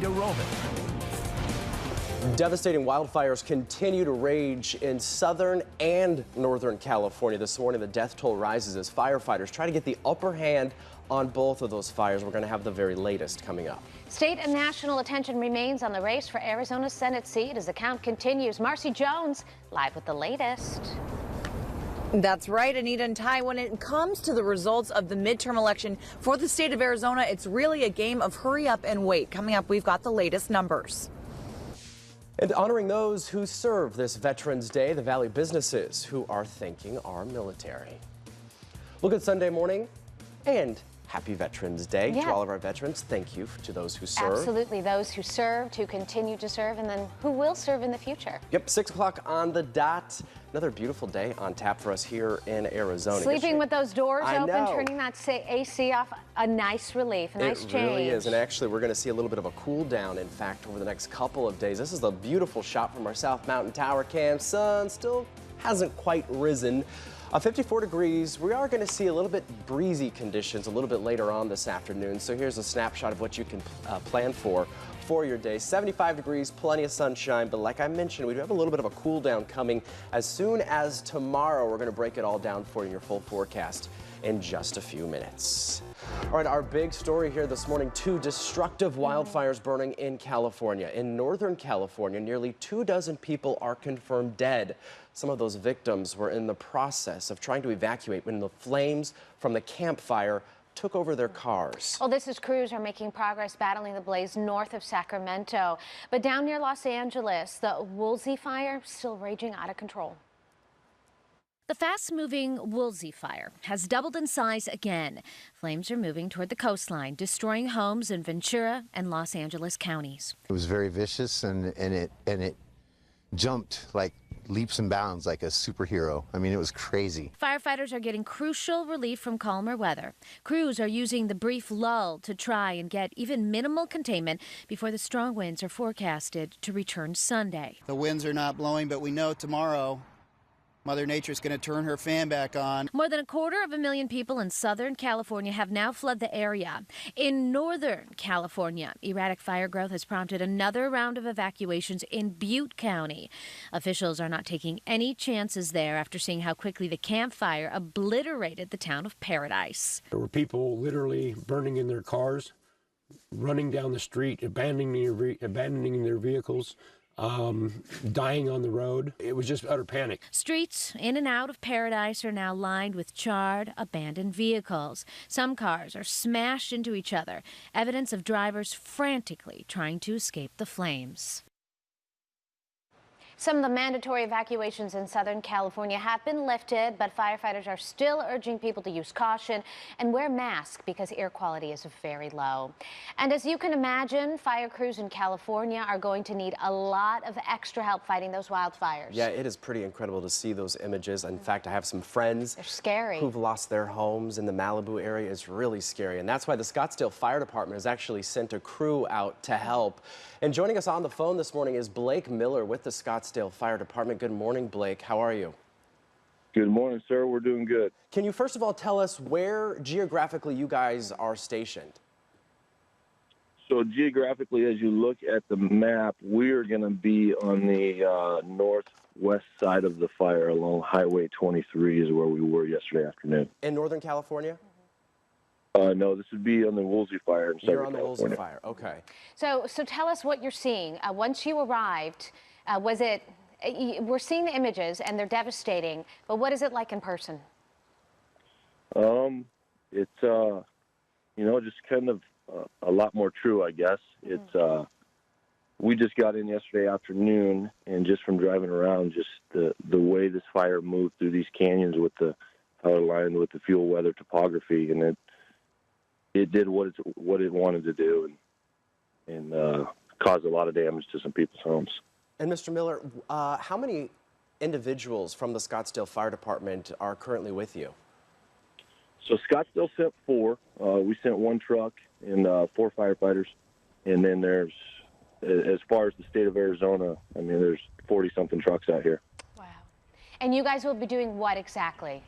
to Roman. Devastating wildfires continue to rage in southern and northern California. This morning, the death toll rises as firefighters try to get the upper hand on both of those fires. We're going to have the very latest coming up. State and national attention remains on the race for Arizona's Senate seat as the count continues. Marcy Jones live with the latest. That's right, Anita and Ty. When it comes to the results of the midterm election for the state of Arizona, it's really a game of hurry up and wait. Coming up, we've got the latest numbers. And honoring those who serve this Veterans Day, the Valley businesses who are thanking our military. Look at Sunday morning and happy Veterans Day to all of our veterans. Thank you to those who serve. Absolutely, those who served, who continue to serve, and then who will serve in the future. Yep, 6 o'clock on the dot. Another beautiful day on tap for us here in Arizona. Sleeping with those doors open, turning that AC off, a nice relief, a nice change. It really is, and actually we're going to see a little bit of a cool down, in fact, over the next couple of days. This is a beautiful shot from our South Mountain Tower cam. Sun still hasn't quite risen. 54 degrees. We are going to see a little bit breezy conditions a little bit later on this afternoon. So here's a snapshot of what you can plan for your day. 75 degrees, plenty of sunshine. But like I mentioned, we do have a little bit of a cool down coming as soon as tomorrow. We're going to break it all down for you in your full forecast in just a few minutes. All right, our big story here this morning, 2 destructive wildfires burning in California. In Northern California, nearly 24 people are confirmed dead. Some of those victims were in the process of trying to evacuate when the flames from the campfire took over their cars. Well, this is crews are making progress battling the blaze north of Sacramento. But down near Los Angeles, the Woolsey fire still raging out of control. The fast-moving Woolsey fire has doubled in size again. Flames are moving toward the coastline, destroying homes in Ventura and Los Angeles counties. It was very vicious, and it jumped like leaps and bounds like a superhero. I mean, it was crazy. Firefighters are getting crucial relief from calmer weather. Crews are using the brief lull to try and get even minimal containment before the strong winds are forecasted to return Sunday. The winds are not blowing, but we know tomorrow Mother Nature's going to turn her fan back on. More than 250,000 people in Southern California have now fled the area. In Northern California, erratic fire growth has prompted another round of evacuations in Butte County. Officials are not taking any chances there after seeing how quickly the campfire obliterated the town of Paradise. There were people literally burning in their cars, running down the street, abandoning their vehicles. Dying on the road. It was just utter panic. Streets in and out of Paradise are now lined with charred, abandoned vehicles. Some cars are smashed into each other, evidence of drivers frantically trying to escape the flames. Some of the mandatory evacuations in Southern California have been lifted, but firefighters are still urging people to use caution and wear masks because air quality is very low. And as you can imagine, fire crews in California are going to need a lot of extra help fighting those wildfires. Yeah, it is pretty incredible to see those images. In fact, I have some friends who've lost their homes in the Malibu area. It's really scary. And that's why the Scottsdale Fire Department has actually sent a crew out to help. And joining us on the phone this morning is Blake Miller with the Scottsdale Fire Department. Good morning, Blake. How are you? Good morning, sir. We're doing good. Can you first of all tell us where geographically you guys are stationed? So geographically, as you look at the map, we're going to be on the northwest side of the fire along Highway 23 is where we were yesterday afternoon. In Northern California? No, this would be on the Woolsey fire in Southern California. You're on the Woolsey fire, okay. So tell us what you're seeing. Once you arrived, was it, we're seeing the images and they're devastating, but what is it like in person? It's, you know, just kind of a lot more true, I guess. It's, we just got in yesterday afternoon, and just from driving around, just the way this fire moved through these canyons with the power line, with the fuel weather topography, and it did what it wanted to do, and caused a lot of damage to some people's homes. And Mr. Miller, how many individuals from the Scottsdale Fire Department are currently with you? So Scottsdale sent 4. We sent 1 truck and 4 firefighters, and then there's, as far as the state of Arizona, I mean, there's 40-something trucks out here. Wow. And you guys will be doing what exactly?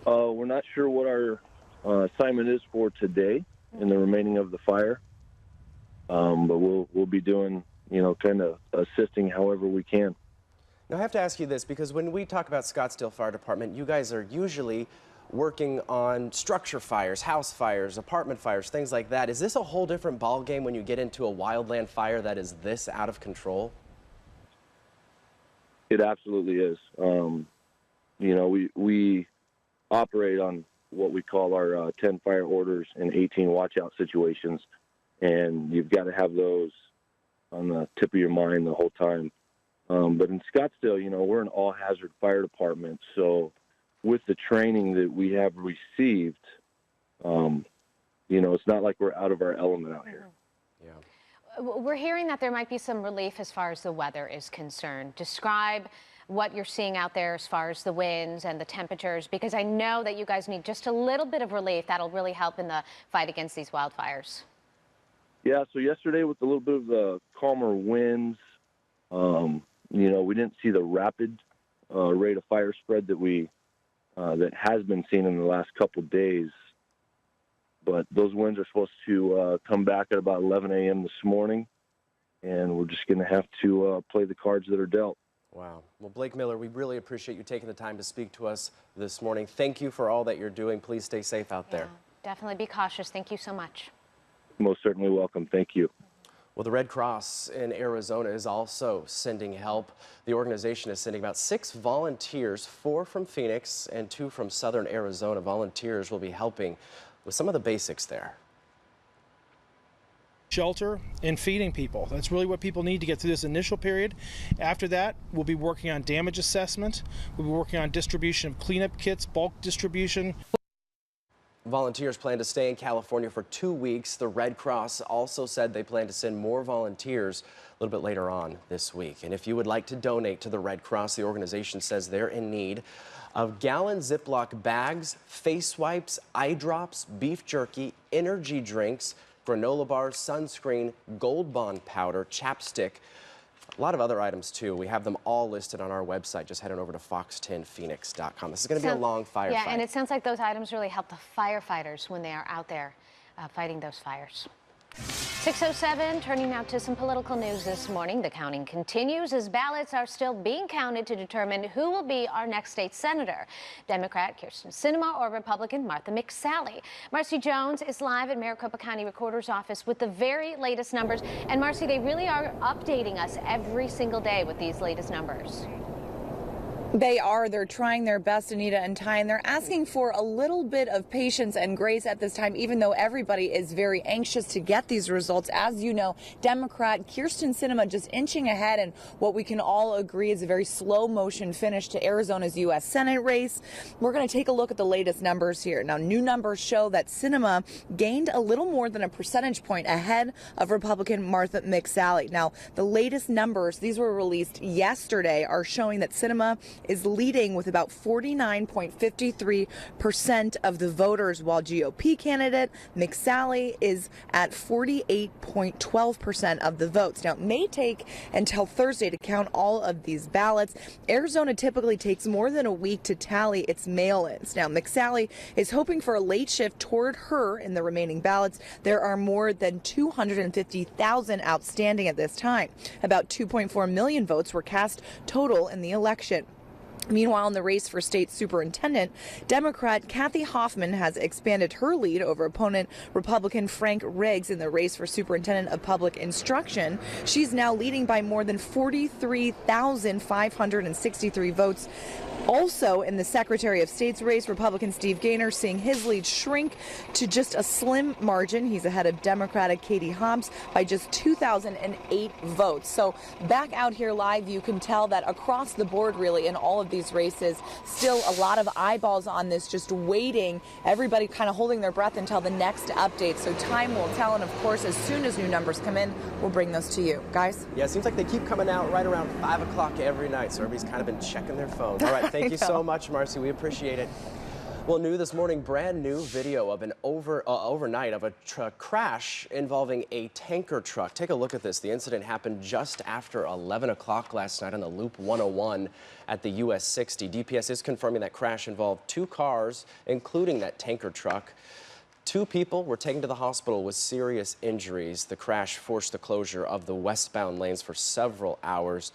We're not sure what our assignment is for today and the remaining of the fire. but we'll be doing, kind of assisting however we can. Now, I have to ask you this, because when we talk about Scottsdale Fire Department, you guys are usually working on structure fires, house fires, apartment fires, things like that. Is this a whole different ballgame when you get into a wildland fire that is this out of control? It absolutely is. We operate on what we call our 10 fire orders and 18 watch-out situations, and you've got to have those on the tip of your mind the whole time. But in Scottsdale, we're an all-hazard fire department, so with the training that we have received, it's not like we're out of our element out here. Yeah. We're hearing that there might be some relief as far as the weather is concerned. Describe what you're seeing out there as far as the winds and the temperatures, because I know that you guys need just a little bit of relief. That'll really help in the fight against these wildfires. Yeah, so yesterday with a little bit of the calmer winds, we didn't see the rapid rate of fire spread that has been seen in the last couple days. But those winds are supposed to come back at about 11 a.m. this morning, and we're just going to have to play the cards that are dealt. Wow. Well, Blake Miller, we really appreciate you taking the time to speak to us this morning. Thank you for all that you're doing. Please stay safe out there. Definitely be cautious. Thank you so much. Most certainly welcome. Thank you. Well, the Red Cross in Arizona is also sending help. The organization is sending about 6 volunteers, 4 from Phoenix and 2 from southern Arizona. Volunteers will be helping with some of the basics there. Shelter and feeding people. That's really what people need to get through this initial period. After that, we'll be working on damage assessment. We'll be working on distribution of cleanup kits, bulk distribution. Volunteers plan to stay in California for 2 weeks. The Red Cross also said they plan to send more volunteers a little bit later on this week. And if you would like to donate to the Red Cross, the organization says they're in need of gallon Ziploc bags, face wipes, eye drops, beef jerky, energy drinks, granola bars, sunscreen, Gold Bond powder, chapstick, a lot of other items too. We have them all listed on our website. Just head on over to fox10phoenix.com. This is going to be a long firefight. Yeah, and it sounds like those items really help the firefighters when they are out there fighting those fires. 6:07, turning now to some political news this morning. The counting continues as ballots are still being counted to determine who will be our next state senator. Democrat Kyrsten Sinema or Republican Martha McSally. Marcy Jones is live at Maricopa County Recorder's Office with the very latest numbers. And Marcy, they really are updating us every single day with these latest numbers. They are. They're trying their best, Anita and Ty, and they're asking for a little bit of patience and grace at this time, even though everybody is very anxious to get these results. As you know, Democrat Kyrsten Sinema just inching ahead in what we can all agree is a very slow motion finish to Arizona's U.S. Senate race. We're going to take a look at the latest numbers here. Now, new numbers show that Sinema gained a little more than a percentage point ahead of Republican Martha McSally. Now, the latest numbers, these were released yesterday, are showing that Sinema is leading with about 49.53% of the voters, while GOP candidate McSally is at 48.12% of the votes. Now, it may take until Thursday to count all of these ballots. Arizona typically takes more than a week to tally its mail-ins. Now, McSally is hoping for a late shift toward her in the remaining ballots. There are more than 250,000 outstanding at this time. About 2.4 million votes were cast total in the election. Meanwhile, in the race for state superintendent, Democrat Kathy Hoffman has expanded her lead over opponent Republican Frank Riggs in the race for superintendent of public instruction. She's now leading by more than 43,563 votes. Also, in the Secretary of State's race, Republican Steve Gaynor seeing his lead shrink to just a slim margin. He's ahead of Democratic Katie Hobbs by just 2,008 votes. So back out here live, you can tell that across the board, really, in all of these races, still a lot of eyeballs on this, just waiting, everybody kind of holding their breath until the next update. So time will tell, and of course, as soon as new numbers come in, we'll bring those to you. Guys? Yeah, it seems like they keep coming out right around 5 o'clock every night, so everybody's kind of been checking their phones. All right, thank you so much, Marcy. We appreciate it. Well, new this morning, brand new video of an overnight of a crash involving a tanker truck. Take a look at this. The incident happened just after 11 o'clock last night on the Loop 101 at the US 60. DPS is confirming that crash involved 2 cars, including that tanker truck. 2 people were taken to the hospital with serious injuries. The crash forced the closure of the westbound lanes for several hours.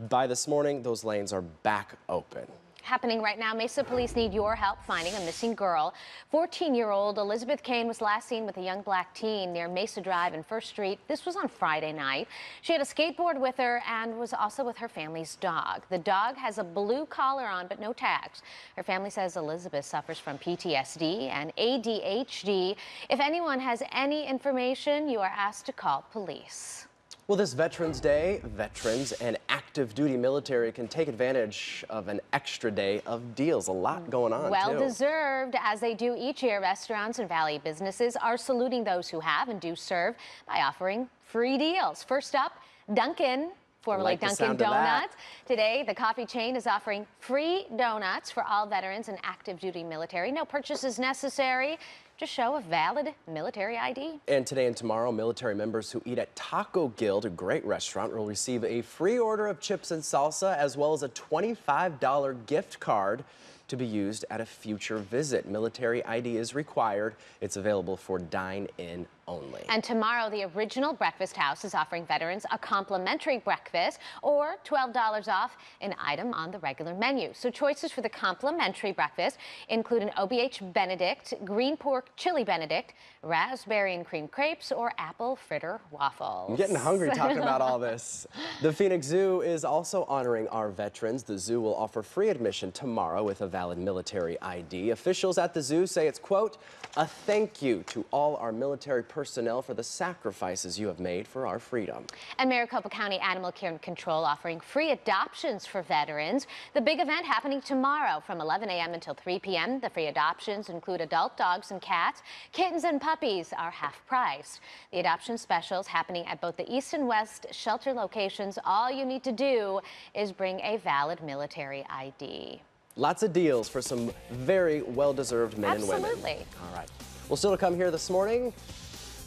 By this morning, those lanes are back open. Happening right now, Mesa police need your help finding a missing girl. 14-year-old Elizabeth Kane was last seen with a young black teen near Mesa Drive and First Street. This was on Friday night. She had a skateboard with her and was also with her family's dog. The dog has a blue collar on but no tags. Her family says Elizabeth suffers from PTSD and ADHD. If anyone has any information, you are asked to call police. Well, this Veterans Day, veterans and active duty military can take advantage of an extra day of deals. A lot going on, Well too. deserved, as they do each year. Restaurants and Valley businesses are saluting those who have and do serve by offering free deals. First up, Dunkin'. Formerly Like the Dunkin' sound of that. Donuts. Today, the coffee chain is offering free donuts for all veterans and active duty military. No purchases necessary. Just show a valid military ID. And today and tomorrow, military members who eat at Taco Guild, a great restaurant, will receive a free order of chips and salsa, as well as a $25 gift card to be used at a future visit. Military ID is required. It's available for dine-in only. And tomorrow, the Original Breakfast House is offering veterans a complimentary breakfast or $12 off an item on the regular menu. So choices for the complimentary breakfast include an OBH Benedict, green pork chili Benedict, raspberry and cream crepes, or apple fritter waffles. I'm getting hungry talking about all this. The Phoenix Zoo is also honoring our veterans. The zoo will offer free admission tomorrow with a valid military ID. Officials at the zoo say it's, quote, a thank you to all our military personnel for the sacrifices you have made for our freedom. And Maricopa County Animal Care and Control offering free adoptions for veterans. The big event happening tomorrow from 11 a.m. until 3 p.m. The free adoptions include adult dogs and cats. Kittens and puppies are half priced. The adoption specials happening at both the East and West shelter locations. All you need to do is bring a valid military ID. Lots of deals for some very well-deserved men and women. Absolutely. All right. Well, still to come here this morning,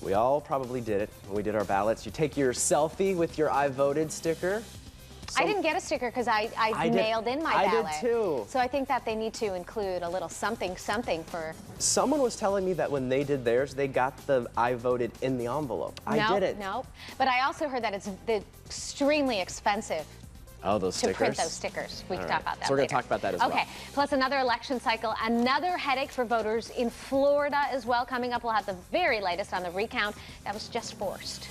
we all probably did it when we did our ballots. You take your selfie with your I voted sticker. I didn't get a sticker because I mailed in my ballot. I did too. So I think that they need to include a little something for... Someone was telling me that when they did theirs, they got the I voted in the envelope. I didn't. No, but I also heard that it's extremely expensive. Oh, those stickers? To print those stickers. We can talk about that So we're going later. to talk about that as well. Okay, plus another election cycle, another headache for voters in Florida as well. Coming up, we'll have the very latest on the recount that was just forced.